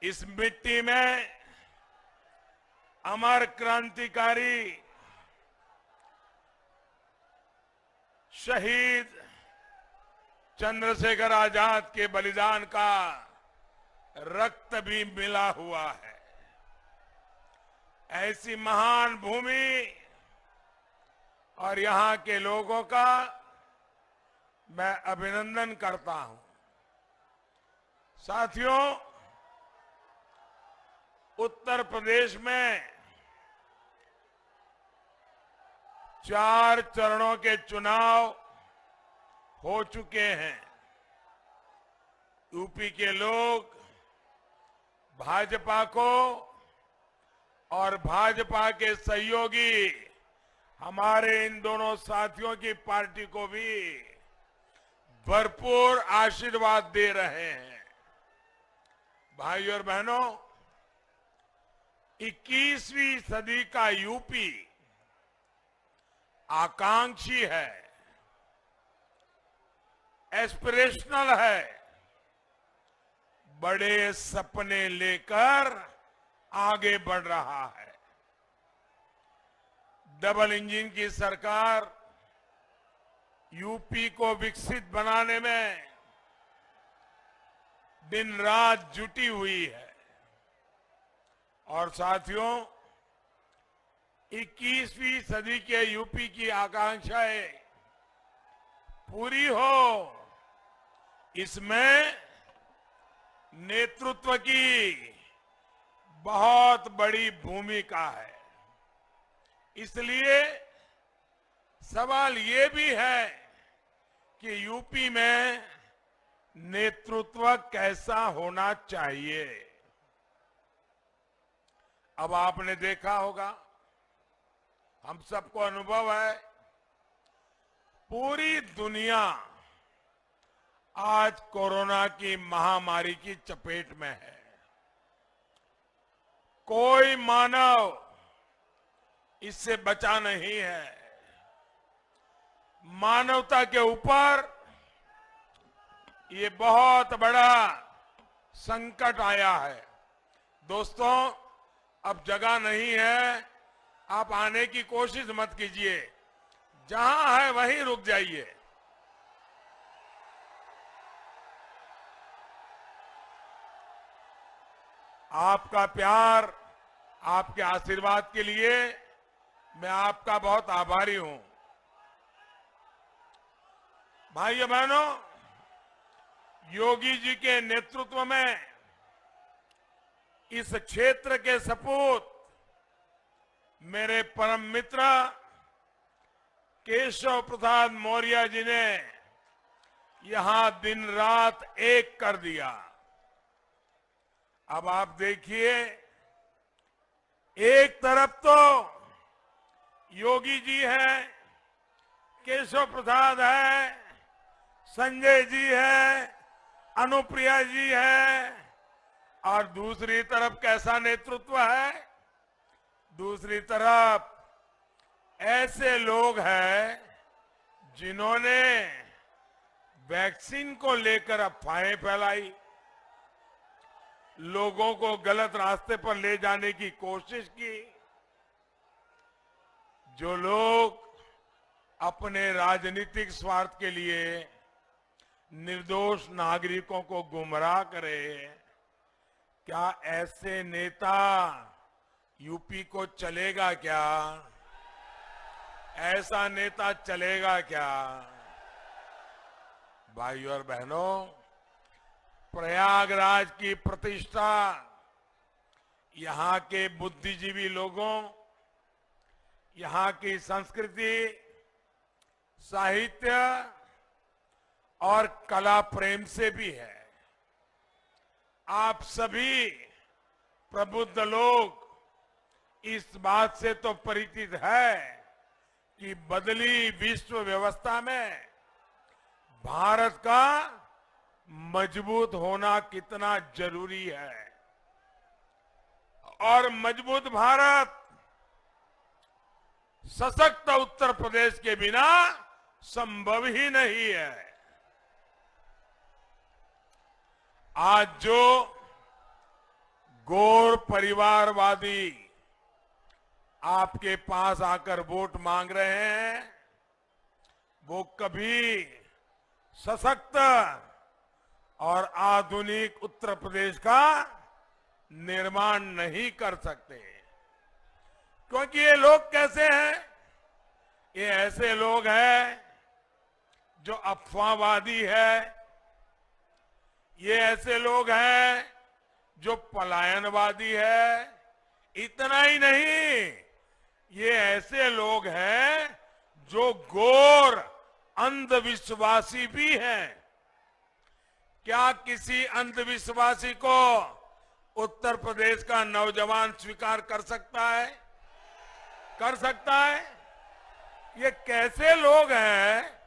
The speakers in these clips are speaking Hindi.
इस मिट्टी में अमर क्रांतिकारी शहीद चंद्रशेखर आजाद के बलिदान का रक्त भी मिला हुआ है। ऐसी महान भूमि और यहां के लोगों का मैं अभिनंदन करता हूं। साथियों, उत्तर प्रदेश में 4 चरणों के चुनाव हो चुके हैं। यूपी के लोग भाजपा को और भाजपा के सहयोगी हमारे इन दोनों साथियों की पार्टी को भी भरपूर आशीर्वाद दे रहे हैं। भाइयों और बहनों, 21वीं सदी का यूपी आकांक्षी है, एस्पिरेशनल है, बड़े सपने लेकर आगे बढ़ रहा है। डबल इंजन की सरकार यूपी को विकसित बनाने में दिन रात जुटी हुई है। और साथियों, 21वीं सदी के यूपी की आकांक्षाएं पूरी हो, इसमें नेतृत्व की बहुत बड़ी भूमिका है। इसलिए सवाल ये भी है कि यूपी में नेतृत्व कैसा होना चाहिए। अब आपने देखा होगा, हम सबको अनुभव है, पूरी दुनिया आज कोरोना की महामारी की चपेट में है। कोई मानव इससे बचा नहीं है। मानवता के ऊपर ये बहुत बड़ा संकट आया है। दोस्तों, अब जगह नहीं है, आप आने की कोशिश मत कीजिए, जहां है वहीं रुक जाइए। आपका प्यार, आपके आशीर्वाद के लिए मैं आपका बहुत आभारी हूं। भाइयों बहनों, योगी जी के नेतृत्व में इस क्षेत्र के सपूत मेरे परम मित्र केशव प्रसाद मौर्य जी ने यहां दिन रात एक कर दिया। अब आप देखिए, एक तरफ तो योगी जी हैं, केशव प्रसाद है, संजय जी है, अनुप्रिया जी है, और दूसरी तरफ कैसा नेतृत्व है? दूसरी तरफ ऐसे लोग हैं जिन्होंने वैक्सीन को लेकर अफवाहें फैलाई, लोगों को गलत रास्ते पर ले जाने की कोशिश की। जो लोग अपने राजनीतिक स्वार्थ के लिए निर्दोष नागरिकों को गुमराह करे, क्या ऐसे नेता यूपी को चलेगा क्या? ऐसा नेता चलेगा क्या? भाइयों और बहनों, प्रयागराज की प्रतिष्ठा, यहां के बुद्धिजीवी लोगों, यहां की संस्कृति, साहित्य और कला प्रेम से भी है। आप सभी प्रबुद्ध लोग इस बात से तो परिचित है कि बदली विश्व व्यवस्था में भारत का मजबूत होना कितना जरूरी है। और मजबूत भारत सशक्त उत्तर प्रदेश के बिना संभव ही नहीं है। आज जो गौर परिवारवादी आपके पास आकर वोट मांग रहे हैं, वो कभी सशक्त और आधुनिक उत्तर प्रदेश का निर्माण नहीं कर सकते। क्योंकि ये लोग कैसे हैं? ये ऐसे लोग हैं जो अफवाहवादी है, ये ऐसे लोग हैं जो पलायनवादी है। इतना ही नहीं, ये ऐसे लोग हैं जो घोर अंधविश्वासी भी हैं। क्या किसी अंधविश्वासी को उत्तर प्रदेश का नौजवान स्वीकार कर सकता है? कर सकता है? ये कैसे लोग हैं?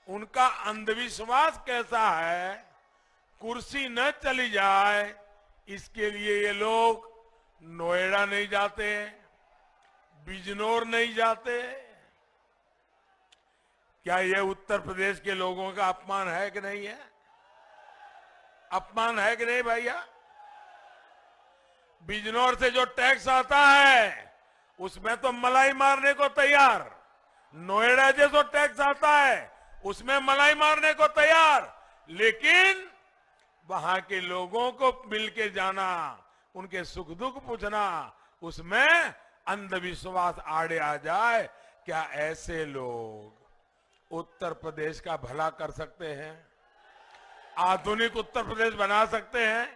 उनका अंधविश्वास कैसा है? कुर्सी न चली जाए इसके लिए ये लोग नोएडा नहीं जाते, बिजनौर नहीं जाते। क्या ये उत्तर प्रदेश के लोगों का अपमान है कि नहीं है? अपमान है कि नहीं भैया? बिजनौर से जो टैक्स आता है उसमें तो मलाई मारने को तैयार, नोएडा से जो टैक्स आता है उसमें मलाई मारने को तैयार, लेकिन वहां के लोगों को मिलके जाना, उनके सुख दुख पूछना, उसमें अंधविश्वास आड़े आ जाए। क्या ऐसे लोग उत्तर प्रदेश का भला कर सकते हैं? आधुनिक उत्तर प्रदेश बना सकते हैं?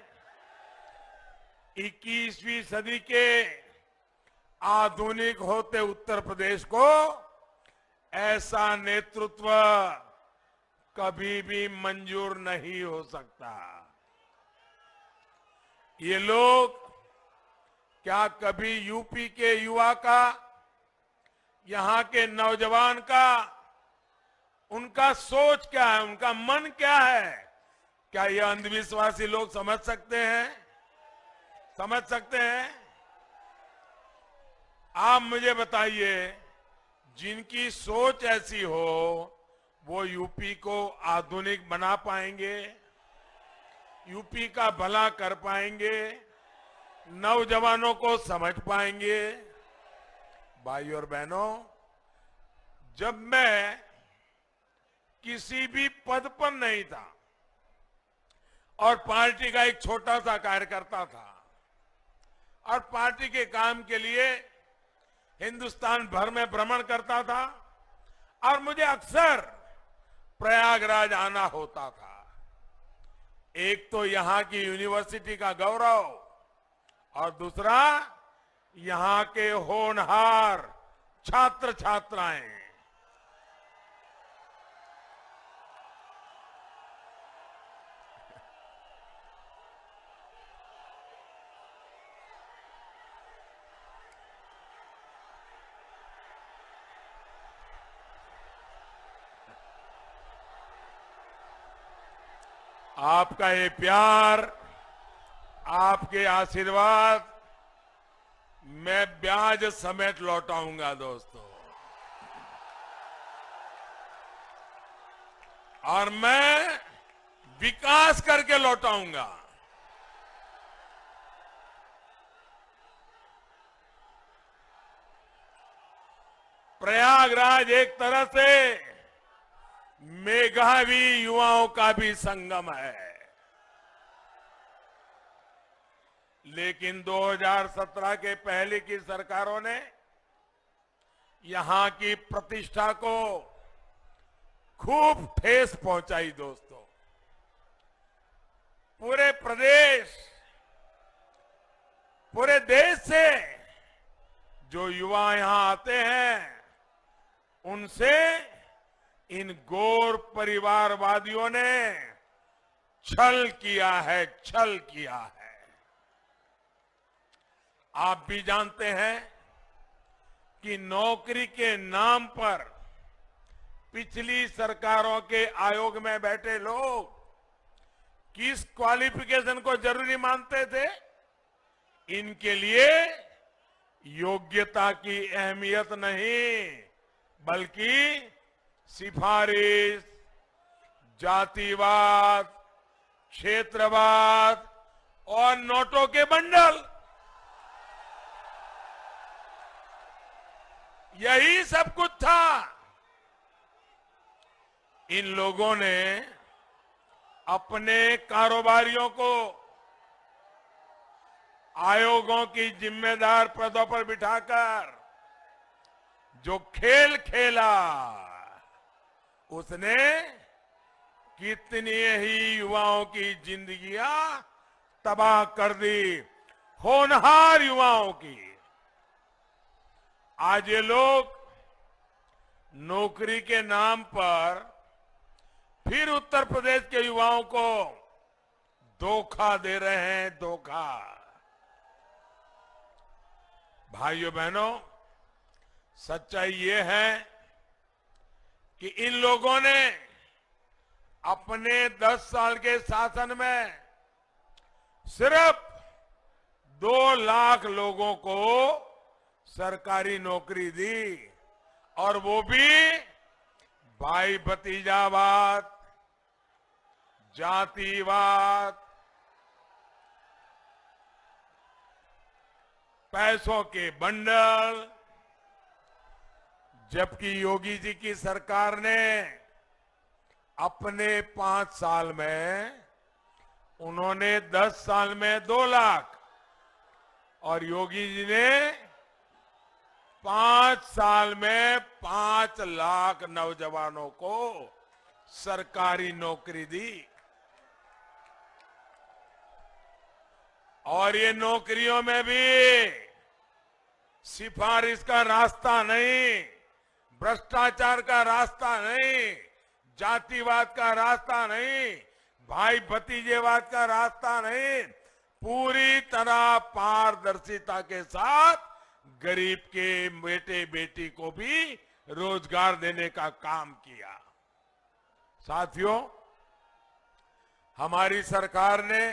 21वीं सदी के आधुनिक होते उत्तर प्रदेश को ऐसा नेतृत्व कभी भी मंजूर नहीं हो सकता। ये लोग क्या कभी यूपी के युवा का, यहां के नौजवान का, उनका सोच क्या है, उनका मन क्या है, क्या ये अंधविश्वासी लोग समझ सकते हैं? समझ सकते हैं? आप मुझे बताइए, जिनकी सोच ऐसी हो वो यूपी को आधुनिक बना पाएंगे? यूपी का भला कर पाएंगे? नौजवानों को समझ पाएंगे? भाइयों और बहनों, जब मैं किसी भी पद पर नहीं था और पार्टी का एक छोटा सा कार्यकर्ता था और पार्टी के काम के लिए हिंदुस्तान भर में भ्रमण करता था और मुझे अक्सर प्रयागराज आना होता था। एक तो यहां की यूनिवर्सिटी का गौरव और दूसरा यहां के होनहार छात्र छात्राएं। आपका ये प्यार, आपके आशीर्वाद मैं ब्याज समेत लौटाऊंगा दोस्तों, और मैं विकास करके लौटाऊंगा। प्रयागराज एक तरह से मेधावी युवाओं का भी संगम है। लेकिन 2017 के पहले की सरकारों ने यहां की प्रतिष्ठा को खूब ठेस पहुंचाई दोस्तों। पूरे देश से जो युवा यहां आते हैं उनसे इन गौर परिवारवादियों ने छल किया है, छल किया है। आप भी जानते हैं कि नौकरी के नाम पर पिछली सरकारों के आयोग में बैठे लोग किस क्वालिफिकेशन को जरूरी मानते थे? इनके लिए योग्यता की अहमियत नहीं, बल्कि सिफारिश, जातिवाद, क्षेत्रवाद और नोटों के बंडल, यही सब कुछ था। इन लोगों ने अपने कारोबारियों को आयोगों की जिम्मेदार पदों पर बिठाकर जो खेल खेला, उसने कितनी ही युवाओं की जिंदगियां तबाह कर दी, होनहार युवाओं की। आज ये लोग नौकरी के नाम पर फिर उत्तर प्रदेश के युवाओं को धोखा दे रहे हैं, धोखा। भाइयों बहनों, सच्चाई ये है कि इन लोगों ने अपने 10 साल के शासन में सिर्फ 2 लाख लोगों को सरकारी नौकरी दी, और वो भी भाई भतीजावाद, जातिवाद, पैसों के बंडल। जबकि योगी जी की सरकार ने अपने 5 साल में, उन्होंने 10 साल में 2 लाख, और योगी जी ने 5 साल में 5 लाख नौजवानों को सरकारी नौकरी दी। और ये नौकरियों में भी सिफारिश का रास्ता नहीं, भ्रष्टाचार का रास्ता नहीं, जातिवाद का रास्ता नहीं, भाई भतीजेवाद का रास्ता नहीं, पूरी तरह पारदर्शिता के साथ गरीब के बेटे बेटी को भी रोजगार देने का काम किया। साथियों, हमारी सरकार ने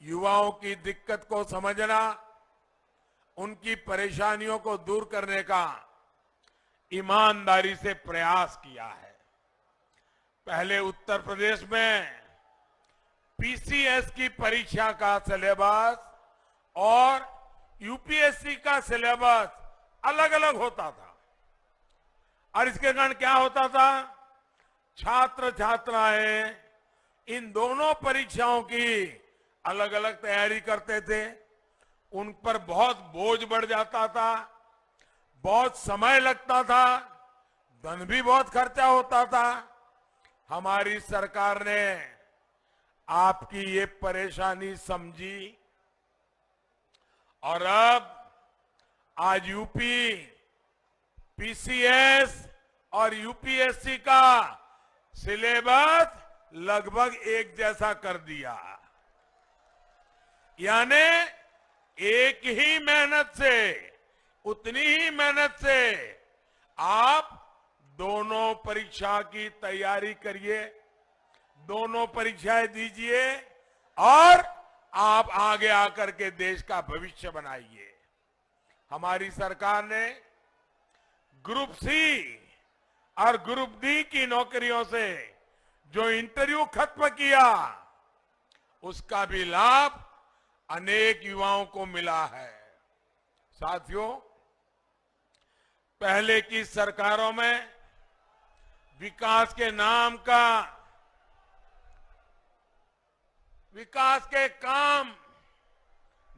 युवाओं की दिक्कत को समझना, उनकी परेशानियों को दूर करने का ईमानदारी से प्रयास किया है। पहले उत्तर प्रदेश में पीसीएस की परीक्षा का सिलेबस और यूपीएससी का सिलेबस अलग अलग होता था, और इसके कारण क्या होता था, छात्र छात्राएं इन दोनों परीक्षाओं की अलग अलग तैयारी करते थे। उन पर बहुत बोझ बढ़ जाता था, बहुत समय लगता था, धन भी बहुत खर्चा होता था। हमारी सरकार ने आपकी ये परेशानी समझी, और अब आज यूपी पीसीएस और यूपीएससी का सिलेबस लगभग एक जैसा कर दिया। यानी एक ही मेहनत से, उतनी ही मेहनत से आप दोनों परीक्षा की तैयारी करिए, दोनों परीक्षाएं दीजिए, और आप आगे आकर के देश का भविष्य बनाइए। हमारी सरकार ने ग्रुप सी और ग्रुप डी की नौकरियों से जो इंटरव्यू खत्म किया, उसका भी लाभ अनेक युवाओं को मिला है। साथियों, पहले की सरकारों में विकास के नाम का, विकास के काम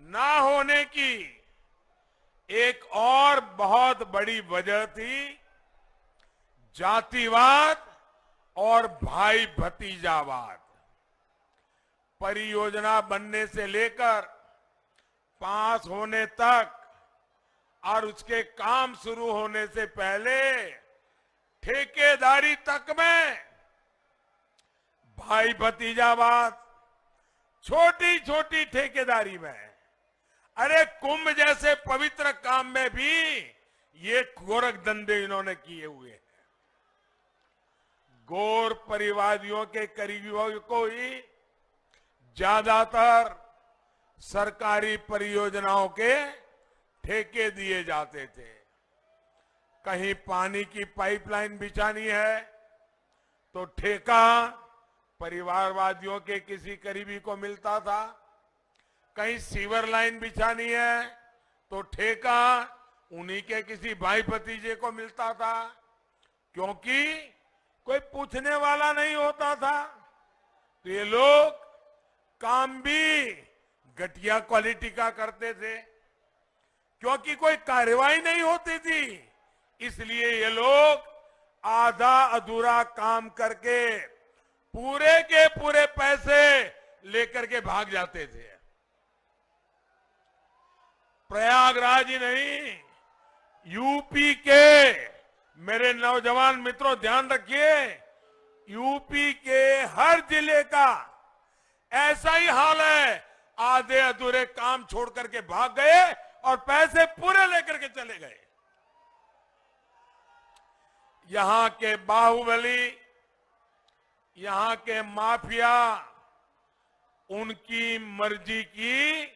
ना होने की एक और बहुत बड़ी वजह थी जातिवाद और भाई भतीजावाद। परियोजना बनने से लेकर पास होने तक और उसके काम शुरू होने से पहले ठेकेदारी तक में भाई भतीजावाद, छोटी छोटी ठेकेदारी में, अरे कुंभ जैसे पवित्र काम में भी ये गोरख धंधे इन्होंने किए हुए हैं। गौर परिवादियों के करीबियों को ही ज्यादातर सरकारी परियोजनाओं के ठेके दिए जाते थे। कहीं पानी की पाइपलाइन बिछानी है तो ठेका परिवारवादियों के किसी करीबी को मिलता था, कहीं सीवर लाइन बिछानी है तो ठेका उन्हीं के किसी भाई भतीजे को मिलता था, क्योंकि कोई पूछने वाला नहीं होता था। तो ये लोग काम भी घटिया क्वालिटी का करते थे, क्योंकि कोई कार्रवाई नहीं होती थी। इसलिए ये लोग आधा अधूरा काम करके पूरे के पूरे पैसे लेकर के भाग जाते थे। प्रयागराज ही नहीं, यूपी के मेरे नौजवान मित्रों ध्यान रखिए, यूपी के हर जिले का ऐसा ही हाल है। आधे अधूरे काम छोड़ करके भाग गए और पैसे पूरे लेकर के चले गए। यहां के बाहुबली, यहां के माफिया, उनकी मर्जी की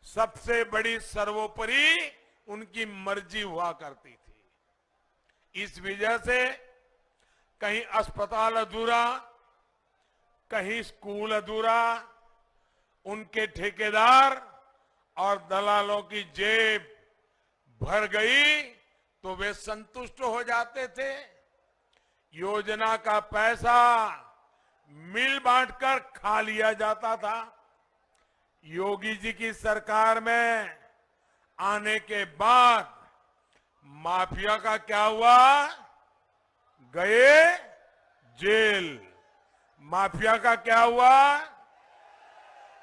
सबसे बड़ी सर्वोपरि उनकी मर्जी हुआ करती थी। इस वजह से कहीं अस्पताल अधूरा, कहीं स्कूल अधूरा, उनके ठेकेदार और दलालों की जेब भर गई तो वे संतुष्ट हो जाते थे। योजना का पैसा मिल बांटकर खा लिया जाता था। योगी जी की सरकार में आने के बाद माफिया का क्या हुआ? गए जेल। माफिया का क्या हुआ?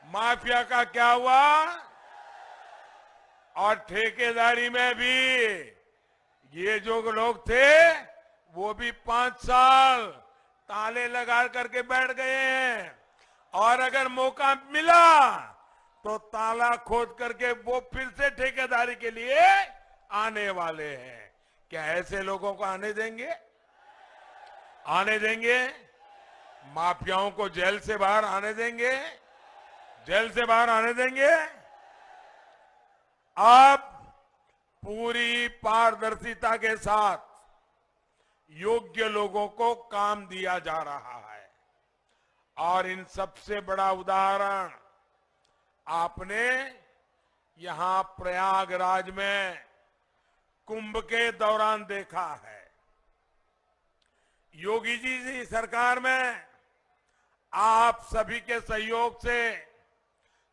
माफिया का क्या हुआ? और ठेकेदारी में भी ये जो लोग थे वो भी 5 साल ताले लगा करके बैठ गए हैं, और अगर मौका मिला तो ताला खोद करके वो फिर से ठेकेदारी के लिए आने वाले हैं। क्या ऐसे लोगों को आने देंगे? आने देंगे? माफियाओं को जेल से बाहर आने देंगे? जेल से बाहर आने देंगे? अब पूरी पारदर्शिता के साथ योग्य लोगों को काम दिया जा रहा है। और इन सबसे बड़ा उदाहरण आपने यहां प्रयागराज में कुंभ के दौरान देखा है। योगी जी की सरकार में आप सभी के सहयोग से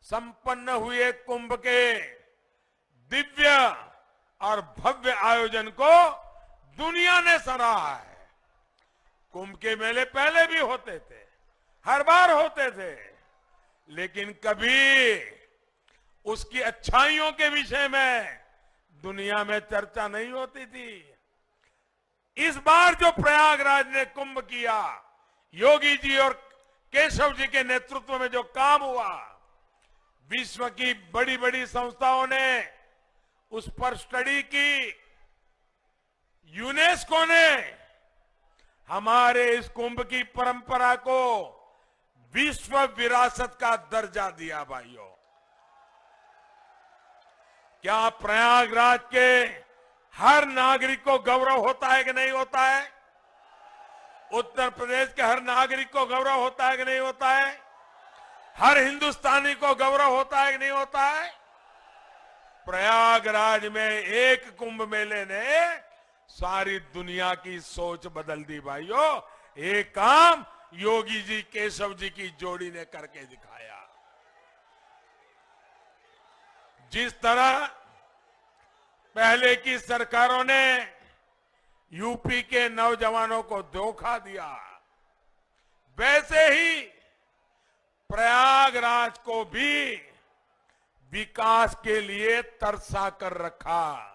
संपन्न हुए कुंभ के दिव्य और भव्य आयोजन को दुनिया ने सराहा है। कुंभ के मेले पहले भी होते थे, हर बार होते थे, लेकिन कभी उसकी अच्छाइयों के विषय में दुनिया में चर्चा नहीं होती थी। इस बार जो प्रयागराज ने कुंभ किया, योगी जी और केशव जी के नेतृत्व में जो काम हुआ, विश्व की बड़ी बड़ी संस्थाओं ने उस पर स्टडी की। यूनेस्को ने हमारे इस कुंभ की परंपरा को विश्व विरासत का दर्जा दिया। भाइयों, क्या प्रयागराज के हर नागरिक को गौरव होता है कि नहीं होता है? उत्तर प्रदेश के हर नागरिक को गौरव होता है कि नहीं होता है? हर हिंदुस्तानी को गौरव होता है कि नहीं होता है? प्रयागराज में एक कुंभ मेले ने सारी दुनिया की सोच बदल दी। भाइयों, एक काम योगी जी केशव जी की जोड़ी ने करके दिखाया। जिस तरह पहले की सरकारों ने यूपी के नौजवानों को धोखा दिया, वैसे ही प्रयागराज को भी विकास के लिए तरसा कर रखा।